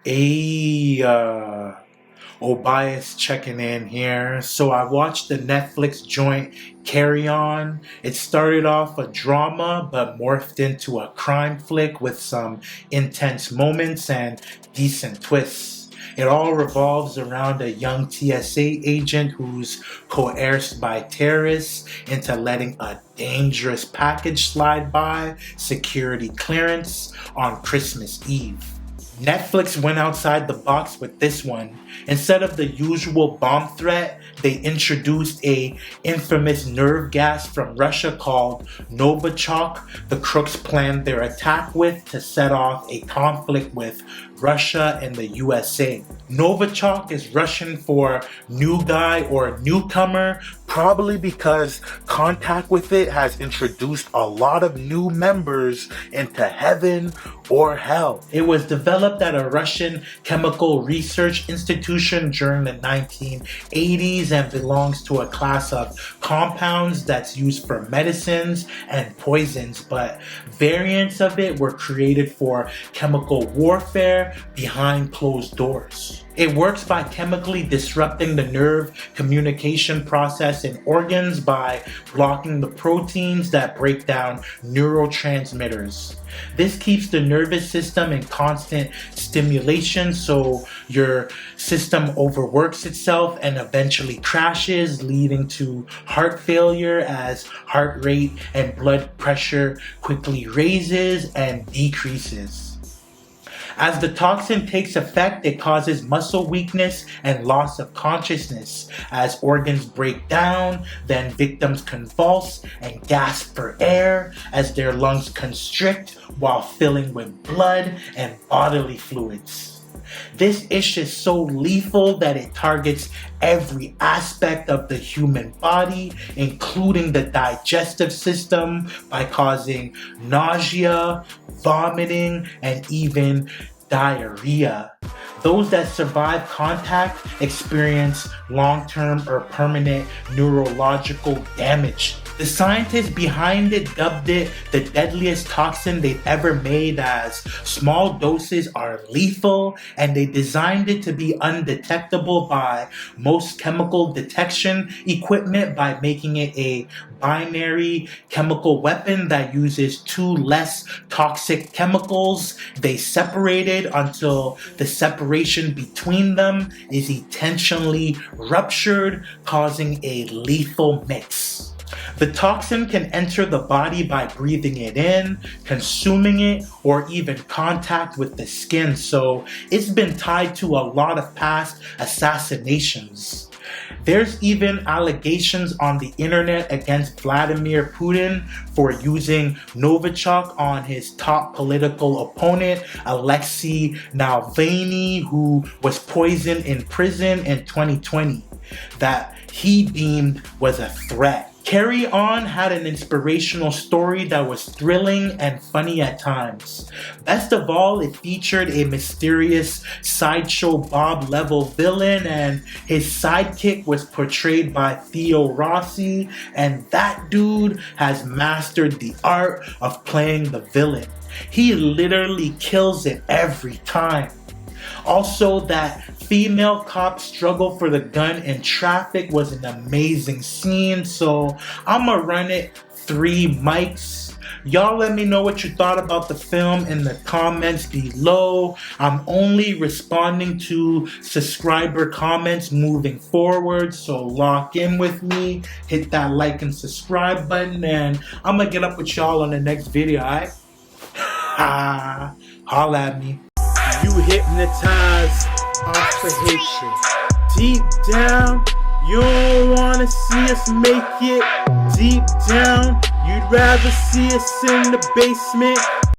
Hey, Obias checking in here. So I watched the Netflix joint Carry On. It started off a drama but morphed into a crime flick with some intense moments and decent twists. It all revolves around a young TSA agent who's coerced by terrorists into letting a dangerous package slide by security clearance on Christmas Eve. Netflix went outside the box with this one. Instead of the usual bomb threat, they introduced a infamous nerve gas from Russia called Novichok. The crooks planned their attack with to set off a conflict with Russia and the USA. Novichok is Russian for new guy or newcomer, probably because contact with it has introduced a lot of new members into heaven or hell. It was developed at a Russian chemical research institution during the 1980s and belongs to a class of compounds that's used for medicines and poisons, but variants of it were created for chemical warfare behind closed doors. It works by chemically disrupting the nerve communication process in organs by blocking the proteins that break down neurotransmitters. This keeps the nervous system in constant stimulation, so your system overworks itself and eventually crashes, leading to heart failure as heart rate and blood pressure quickly raises and decreases. As the toxin takes effect, it causes muscle weakness and loss of consciousness as organs break down, then victims convulse and gasp for air as their lungs constrict while filling with blood and bodily fluids. This ish is so lethal that it targets every aspect of the human body, including the digestive system, by causing nausea, vomiting, and even diarrhea. Those that survive contact experience long-term or permanent neurological damage. The scientists behind it dubbed it the deadliest toxin they've ever made, as small doses are lethal, and they designed it to be undetectable by most chemical detection equipment by making it a binary chemical weapon that uses two less toxic chemicals. They separated until the separation between them is intentionally ruptured, causing a lethal mix. The toxin can enter the body by breathing it in, consuming it, or even contact with the skin, so it's been tied to a lot of past assassinations. There's even allegations on the internet against Vladimir Putin for using Novichok on his top political opponent, Alexei Navalny, who was poisoned in prison in 2020, that he deemed was a threat. Carry On had an inspirational story that was thrilling and funny at times. Best of all, it featured a mysterious Sideshow Bob level villain, and his sidekick was portrayed by Theo Rossi, and that dude has mastered the art of playing the villain. He literally kills it every time. Also, that female cop struggle for the gun in traffic was an amazing scene, so I'ma run it 3 mics. Y'all let me know what you thought about the film in the comments below. I'm only responding to subscriber comments moving forward, so lock in with me, hit that like and subscribe button, and I'm gonna get up with y'all on the next video, alright? Holla at me. You hypnotized off of hatred. Deep down, you don't wanna see us make it. Deep down, you'd rather see us in the basement.